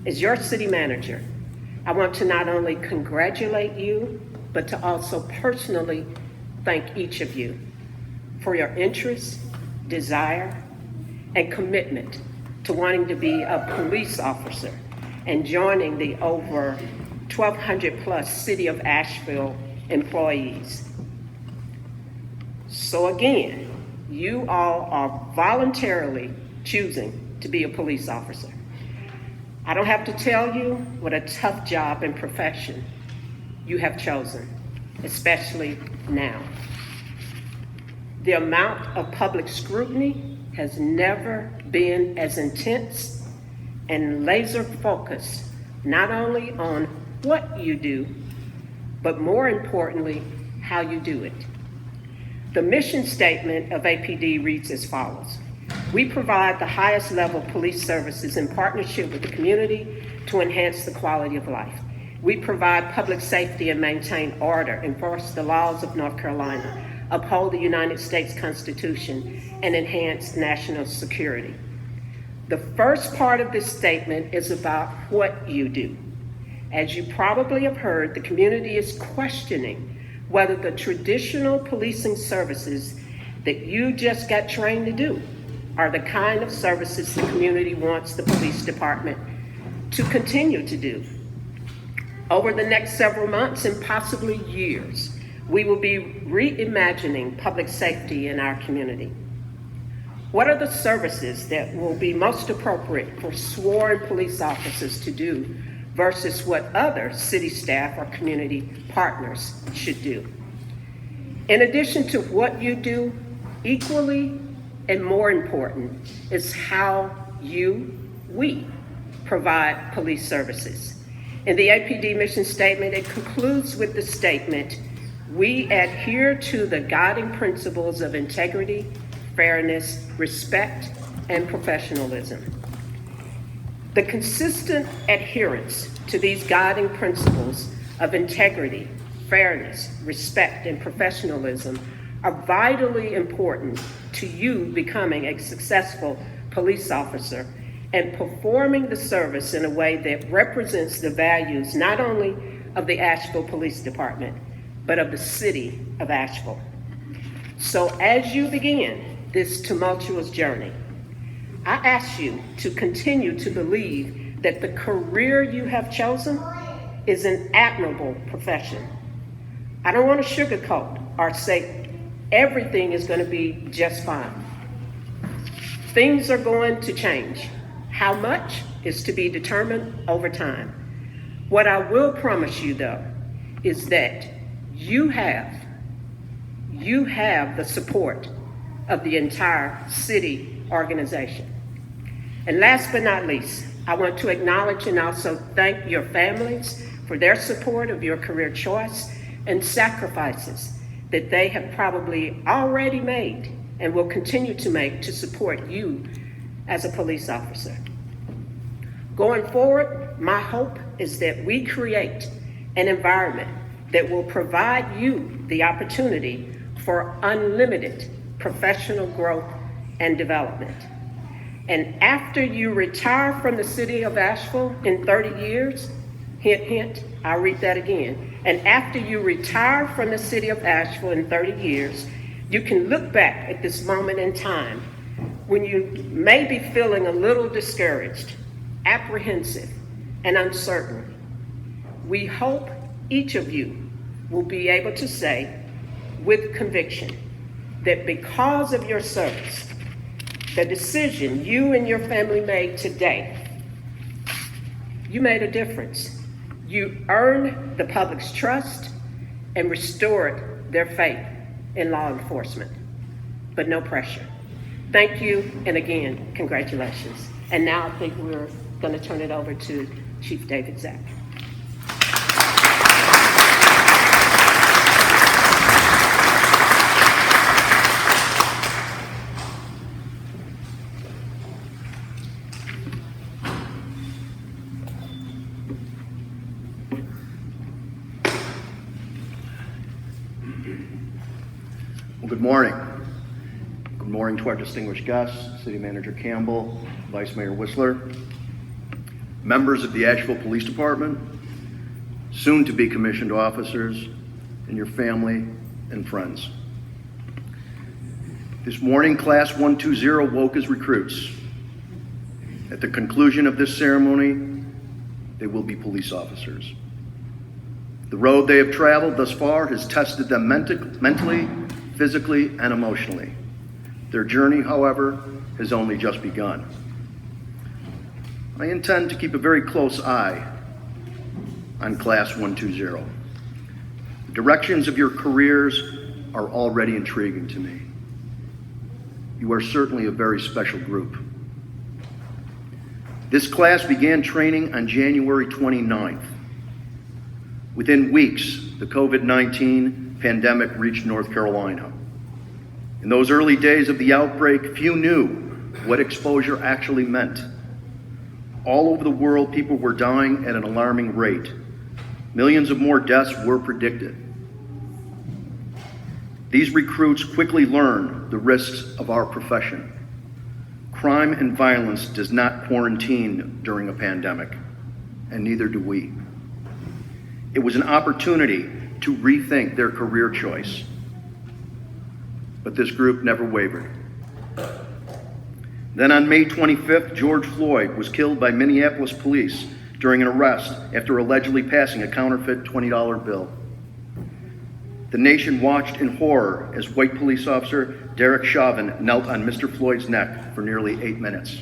As your city manager, I want to not only congratulate you, but to also personally thank each of you for your interest, desire, and commitment to wanting to be a police officer and joining the over 1,200 plus City of Asheville employees. So again, you all are voluntarily choosing to be a police officer. I don't have to tell you what a tough job and profession you have chosen, especially now. The amount of public scrutiny has never been as intense and laser focused, not only on what you do, but more importantly, how you do it. The mission statement of APD reads as follows. We provide the highest level of police services in partnership with the community to enhance the quality of life. We provide public safety and maintain order, enforce the laws of North Carolina, uphold the United States Constitution, and enhance national security. The first part of this statement is about what you do. As you probably have heard, the community is questioning whether the traditional policing services that you just got trained to do are the kind of services the community wants the police department to continue to do. Over the next several months and possibly years, we will be reimagining public safety in our community. What are the services that will be most appropriate for sworn police officers to do versus what other city staff or community partners should do? In addition to what you do, equally and more important is how we provide police services. In the APD mission statement, it concludes with the statement, we adhere to the guiding principles of integrity, fairness, respect, and professionalism. The consistent adherence to these guiding principles of integrity, fairness, respect, and professionalism are vitally important to you becoming a successful police officer and performing the service in a way that represents the values not only of the Asheville Police Department, but of the city of Asheville. So as you begin this tumultuous journey, I ask you to continue to believe that the career you have chosen is an admirable profession. I don't want to sugarcoat or say everything is going to be just fine. Things are going to change. How much is to be determined over time. What I will promise you, though, is that you have the support of the entire city organization. And last but not least, I want to acknowledge and also thank your families for their support of your career choice and sacrifices that they have probably already made and will continue to make to support you as a police officer. Going forward, my hope is that we create an environment that will provide you the opportunity for unlimited professional growth and development. And after you retire from the city of Asheville in 30 years, hint, hint, I'll read that again. And after you retire from the city of Asheville in 30 years, you can look back at this moment in time when you may be feeling a little discouraged, apprehensive, and uncertain. We hope each of you will be able to say with conviction that because of your service, the decision you and your family made today, you made a difference. You earned the public's trust and restored their faith in law enforcement, but no pressure. Thank you, and again, congratulations. And now I think we're going to turn it over to Chief David Zack. Well, good morning. Good morning to our distinguished guests, City Manager Campbell, Vice Mayor Whistler. members of the Asheville Police Department, soon to be commissioned officers, and your family and friends. This morning, Class 120 woke as recruits. At the conclusion of this ceremony, they will be police officers. The road they have traveled thus far has tested them mentally, physically, and emotionally. Their journey, however, has only just begun. I intend to keep a very close eye on Class 120. The directions of your careers are already intriguing to me. You are certainly a very special group. This class began training on January 29th. Within weeks, the COVID-19 pandemic reached North Carolina. In those early days of the outbreak, few knew what exposure actually meant. All over the world, people were dying at an alarming rate. Millions of more deaths were predicted. These recruits quickly learned the risks of our profession. Crime and violence does not quarantine during a pandemic, and neither do we. It was an opportunity to rethink their career choice. But this group never wavered. Then on May 25th, George Floyd was killed by Minneapolis police during an arrest after allegedly passing a counterfeit $20 bill. The nation watched in horror as white police officer Derek Chauvin knelt on Mr. Floyd's neck for nearly 8 minutes.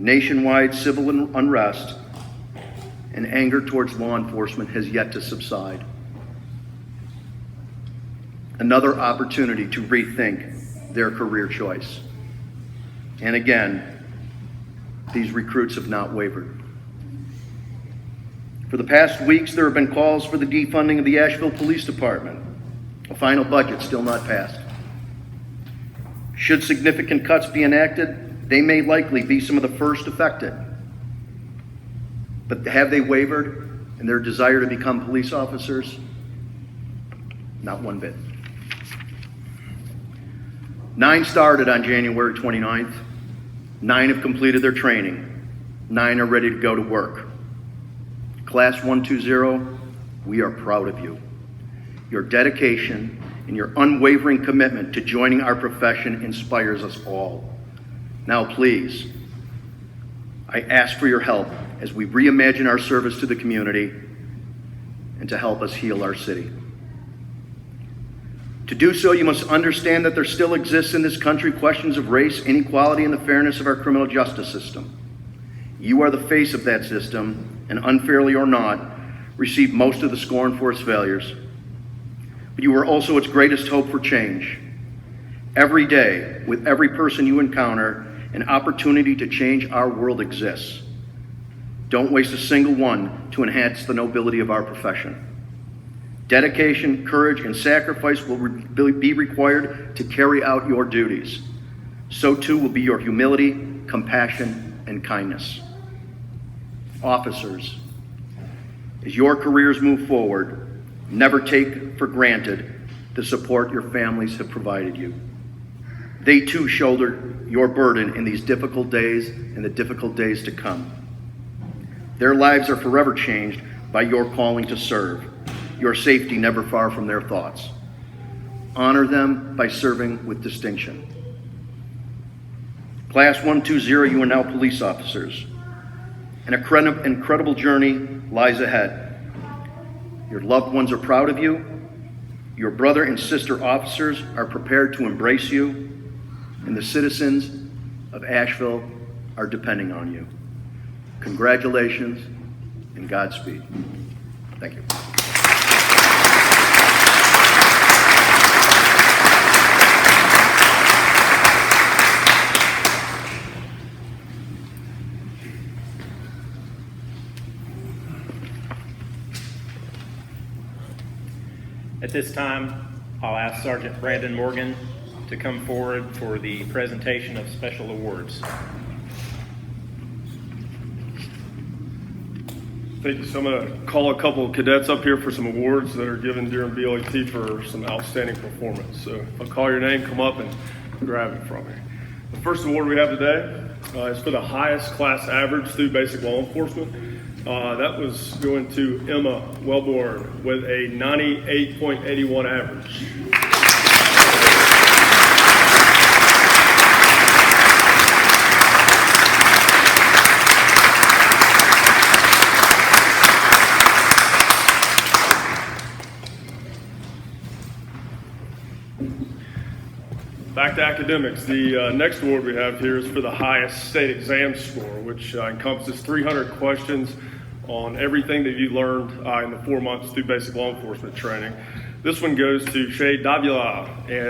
Nationwide civil unrest and anger towards law enforcement has yet to subside. Another opportunity to rethink their career choice. And again, these recruits have not wavered. For the past weeks, there have been calls for the defunding of the Asheville Police Department. A final budget still not passed. Should significant cuts be enacted, they may likely be some of the first affected. But have they wavered in their desire to become police officers? Not one bit. 9 started on January 29th. 9 have completed their training. 9 are ready to go to work. Class 120, we are proud of you. Your dedication and your unwavering commitment to joining our profession inspires us all. Now please, I ask for your help as we reimagine our service to the community and to help us heal our city. To do so, you must understand that there still exists in this country questions of race, inequality, and the fairness of our criminal justice system. You are the face of that system, and unfairly or not, receive most of the scorn for its failures. But you are also its greatest hope for change. Every day, with every person you encounter, an opportunity to change our world exists. Don't waste a single one to enhance the nobility of our profession. Dedication, courage, and sacrifice will be required to carry out your duties. So too will be your humility, compassion, and kindness. Officers, as your careers move forward, never take for granted the support your families have provided you. They too shoulder your burden in these difficult days and the difficult days to come. Their lives are forever changed by your calling to serve, your safety never far from their thoughts. Honor them by serving with distinction. Class 120, you are now police officers. An incredible journey lies ahead. Your loved ones are proud of you. Your brother and sister officers are prepared to embrace you. And the citizens of Asheville are depending on you. Congratulations and Godspeed. Thank you. At this time, I'll ask Sergeant Brandon Morgan to come forward for the presentation of special awards. Thank you. So I'm going to call a couple of cadets up here for some awards that are given during BLET for some outstanding performance. So if I call your name, come up and grab it from me. The first award we have today is for the highest class average through basic law enforcement. That was going to Emma Wellborn with a 98.81 average. Back to academics. The next award we have here is for the highest state exam score, which encompasses 300 questions on everything that you learned in the 4 months through basic law enforcement training. This one goes to Shay Davila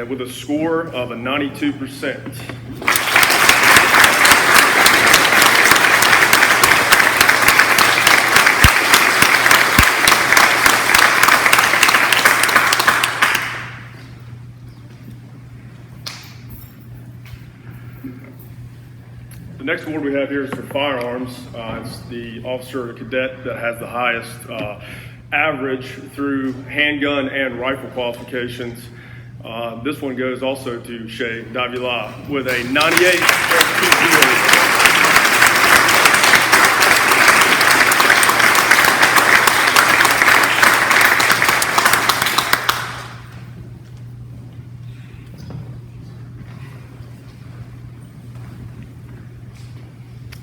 with a score of a 92%. The next award we have here is for firearms. It's the officer or cadet that has the highest average through handgun and rifle qualifications. This one goes also to Shay Davila with a 98.20.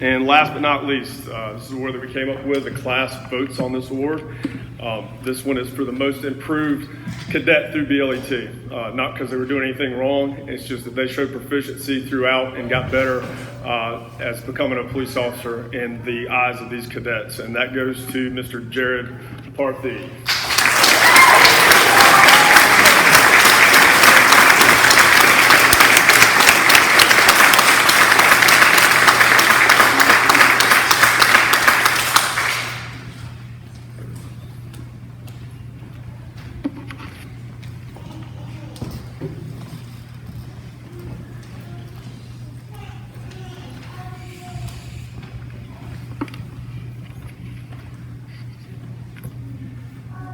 And last but not least, this is where we came up with. The class votes on this award. This one is for the most improved cadet through BLET. Not because they were doing anything wrong, it's just that they showed proficiency throughout and got better as becoming a police officer in the eyes of these cadets. And that goes to Mr. Jared Parthy.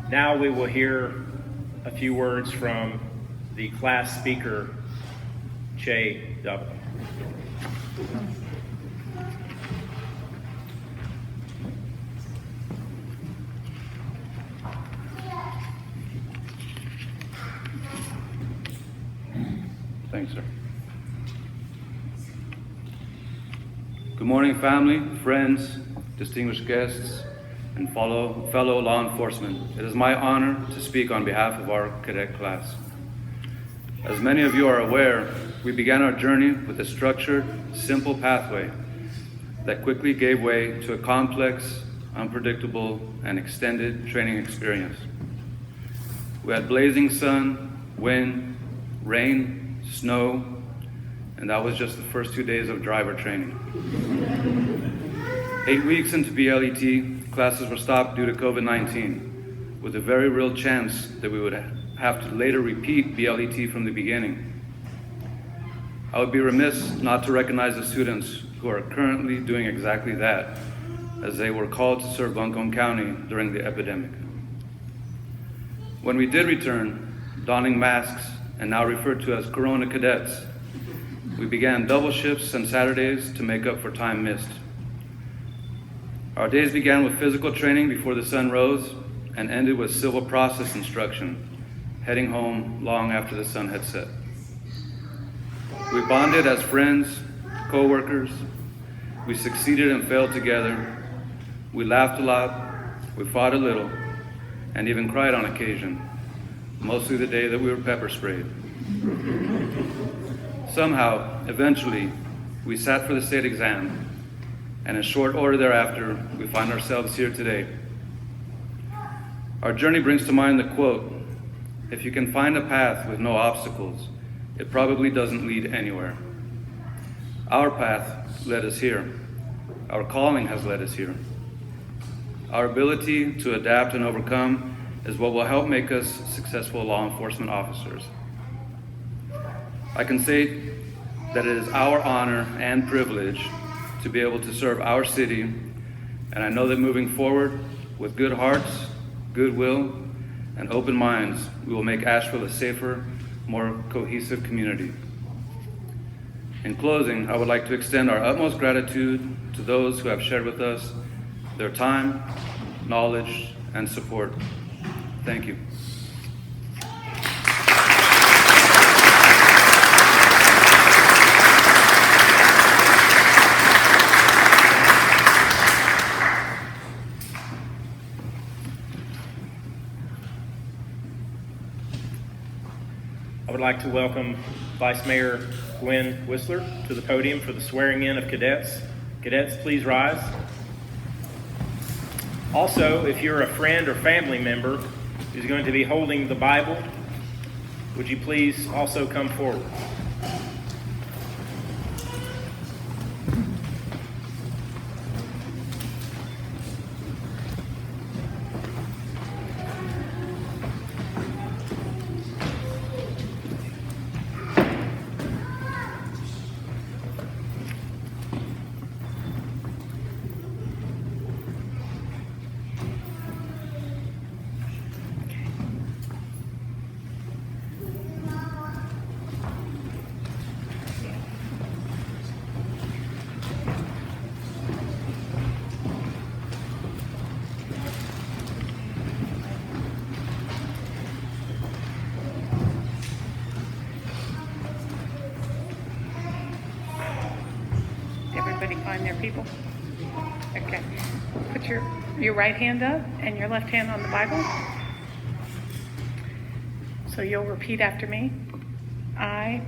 Now we will hear a few words from the class speaker, Shay Davila. Thanks, sir. Good morning, family, friends, distinguished guests, and fellow law enforcement. It is my honor to speak on behalf of our cadet class. As many of you are aware, we began our journey with a structured, simple pathway that quickly gave way to a complex, unpredictable, and extended training experience. We had blazing sun, wind, rain, snow, and that was just the first 2 days of driver training. 8 weeks into BLET, classes were stopped due to COVID-19, with a very real chance that we would have to later repeat BLET from the beginning. I would be remiss not to recognize the students who are currently doing exactly that, as they were called to serve Buncombe County during the epidemic. When we did return, donning masks and now referred to as Corona cadets, we began double shifts on Saturdays to make up for time missed. Our days began with physical training before the sun rose and ended with civil process instruction, heading home long after the sun had set. We bonded as friends, co-workers. We succeeded and failed together. We laughed a lot, we fought a little, and even cried on occasion, mostly the day that we were pepper sprayed. Somehow, eventually, we sat for the state exam, and in short order thereafter, we find ourselves here today. Our journey brings to mind the quote, "If you can find a path with no obstacles, it probably doesn't lead anywhere." Our path led us here. Our calling has led us here. Our ability to adapt and overcome is what will help make us successful law enforcement officers. I can say that it is our honor and privilege to be able to serve our city, and I know that moving forward with good hearts, goodwill, and open minds, we will make Asheville a safer, more cohesive community. In closing, I would like to extend our utmost gratitude to those who have shared with us their time, knowledge, and support. Thank you. I would like to welcome Vice Mayor Gwen Whistler to the podium for the swearing in of cadets. Cadets, please rise. Also, if you're a friend or family member who's going to be holding the Bible, would you please also come forward? Everybody find their people? Okay. Put your right hand up and your left hand on the Bible. So you'll repeat after me. I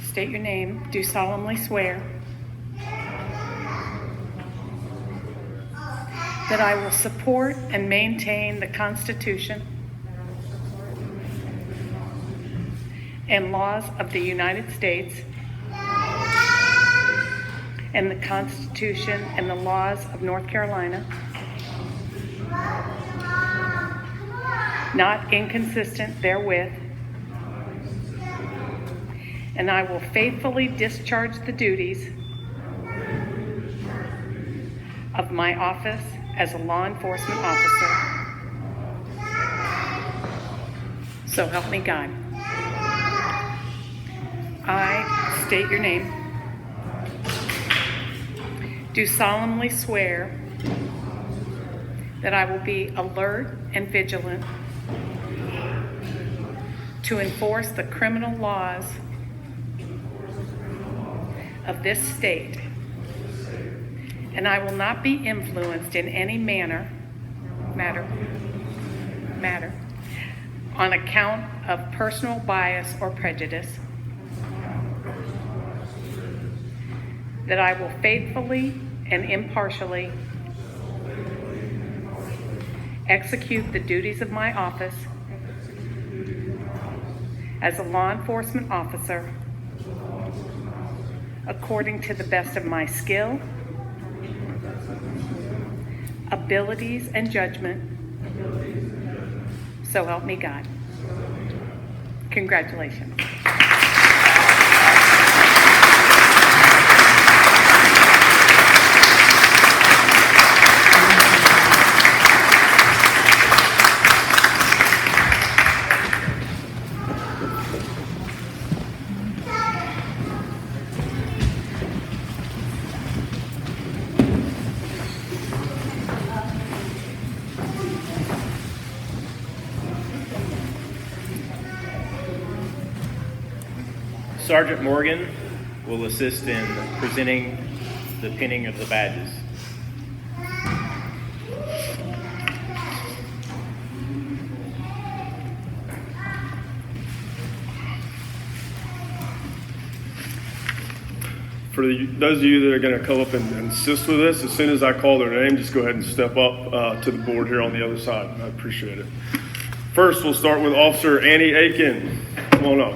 state your name, do solemnly swear that I will support and maintain the Constitution and laws of the United States and the Constitution and the laws of North Carolina, not inconsistent therewith, and I will faithfully discharge the duties of my office as a law enforcement officer. So help me God. I state your name. Do solemnly swear that I will be alert and vigilant to enforce the criminal laws of this state, and I will not be influenced in any matter on account of personal bias or prejudice, that I will faithfully and impartially execute the duties of my office as a law enforcement officer according to the best of my skill, abilities, and judgment. So help me God. Congratulations. Sergeant Morgan will assist in presenting the pinning of the badges. For those of you that are going to come up and assist with this, as soon as I call their name, just go ahead and step up to the board here on the other side. I appreciate it. First, we'll start with Officer Annie Aiken. Come on up.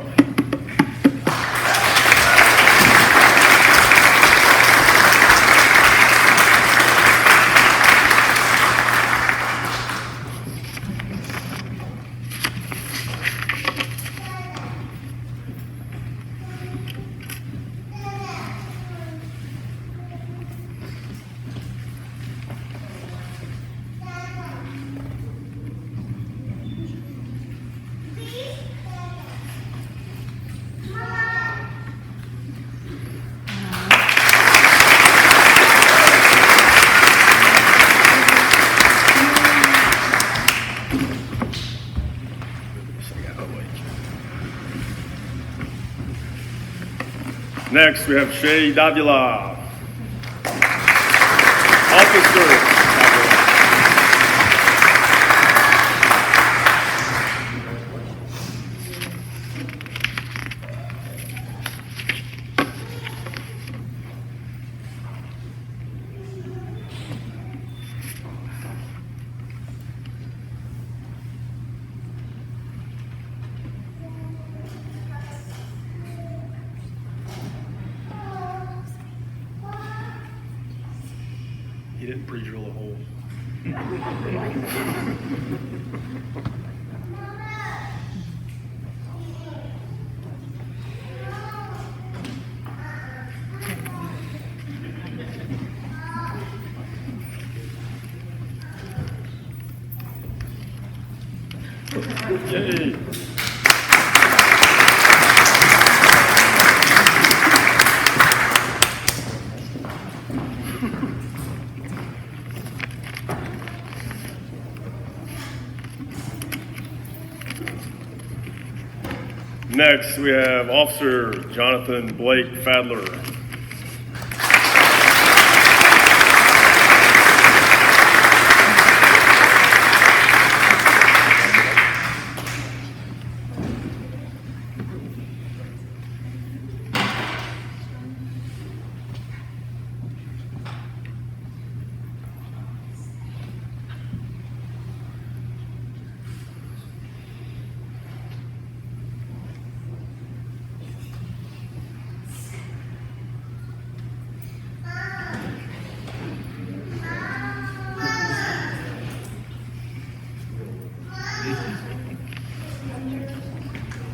Next, we have Shay Davila. Officer Davila. He didn't pre-drill a hole. Yay. Next, we have Officer Jonathan Blake Fadler.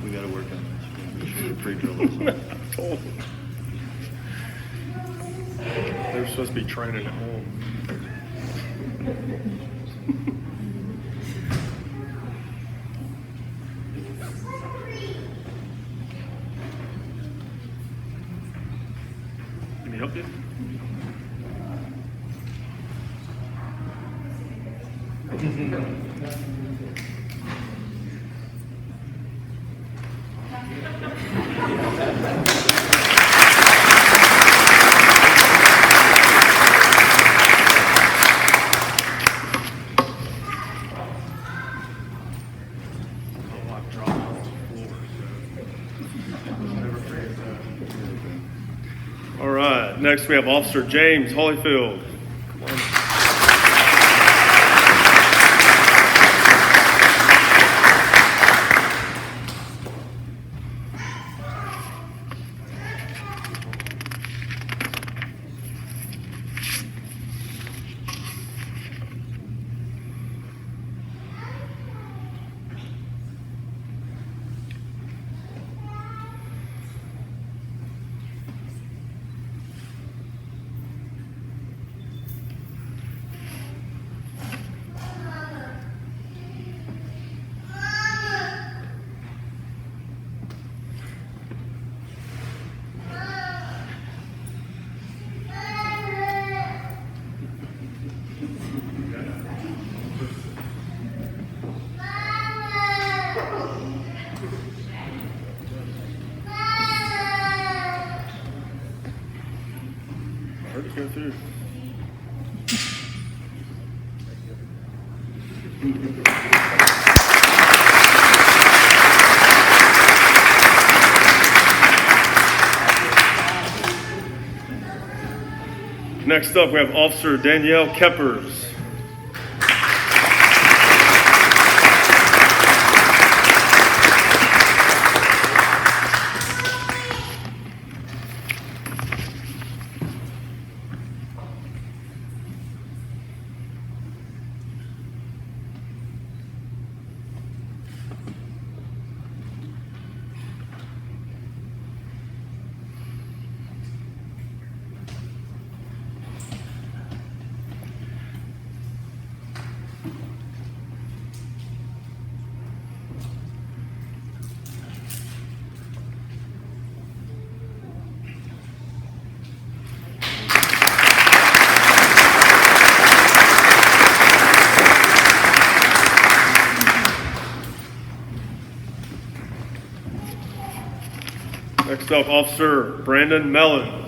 We got to work on this. Make sure the pre-drill is on. I told them. They were supposed to be training at home. Can you help you? All right, next we have Officer James Holyfield. Come on. Hard to go through. Next up, we have Officer Danielle Keppers. Next up, Officer Brandon Mellon.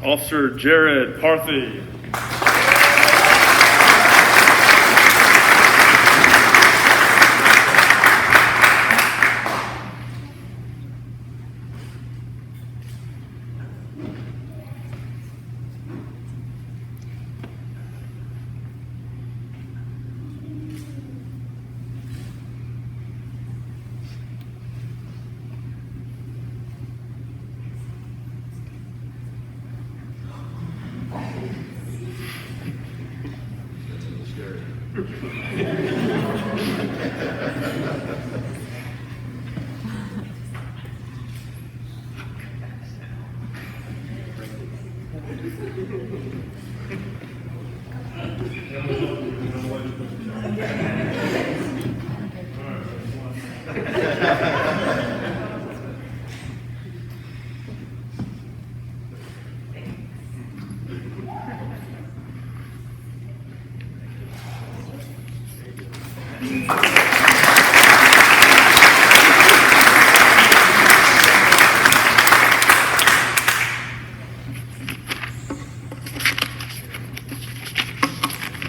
Officer Jared Parthy.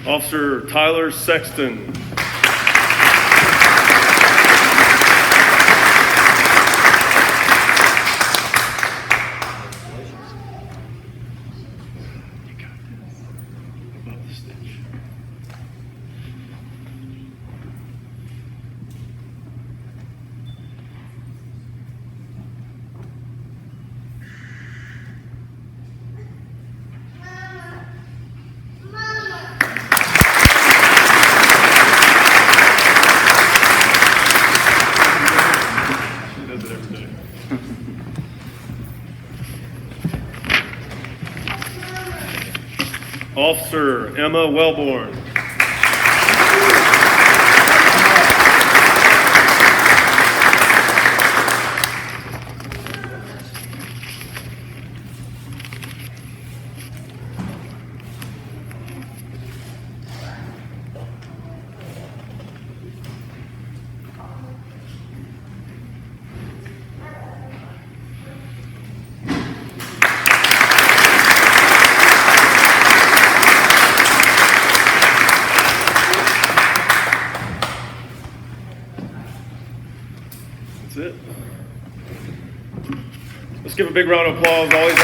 Officer Tyler Sexton. Officer Emma Wellborn. That's it. Let's give a big round of applause. Always I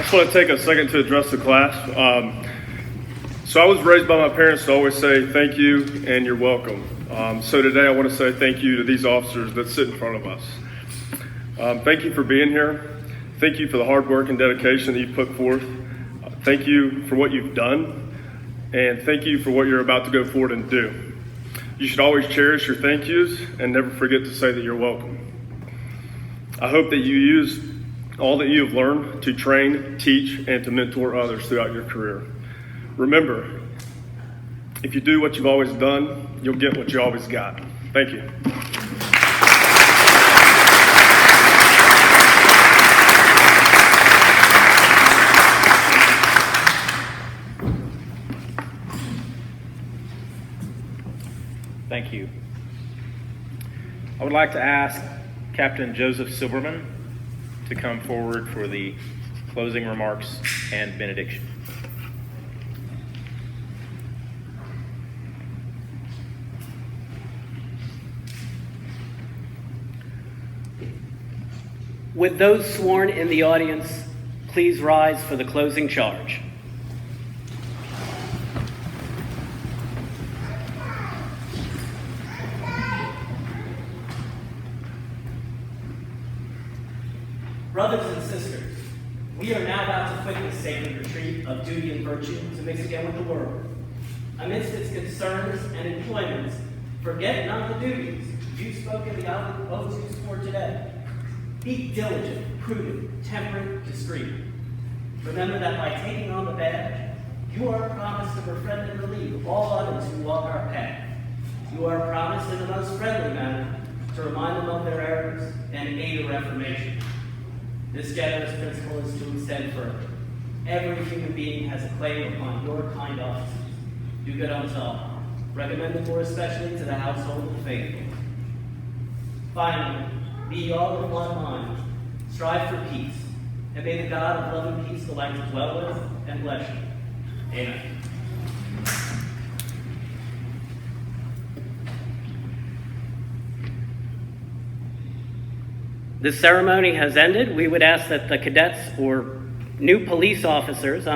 just want to take a second to address the class. So I was raised by my parents to always say thank you and you're welcome. So today I want to say thank you to these officers that sit in front of us. Thank you for being here. Thank you for the hard work and dedication that you've put forth. Thank you for what you've done. And thank you for what you're about to go forward and do. You should always cherish your thank yous and never forget to say that you're welcome. I hope that you use all that you have learned to train, teach, and to mentor others throughout your career. Remember, if you do what you've always done, you'll get what you always got. Thank you. Thank you. I would like to ask Captain Joseph Silverman to come forward for the closing remarks and benediction. With those sworn in the audience, please rise for the closing charge. Brothers and sisters, we are now about to quit this sacred retreat of duty and virtue to mix again with the world. Amidst its concerns and employments, forget not the duties you spoke in the oaths you swore today. Be diligent, prudent, temperate, discreet. Remember that by taking on the badge, you are promised to befriend and relieve all others who walk our path. You are promised in the most friendly manner to remind them of their errors and aid a reformation. This generous principle is to extend further. Every human being has a claim upon your kind offices. Do good unto all. Recommend it more especially to the household of the faithful. Finally, be all of one mind. Strive for peace. And may the God of love and peace delight to dwell with and bless you. Amen. This ceremony has ended. We would ask that the cadets or new police officers,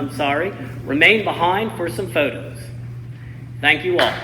remain behind for some photos. Thank you all.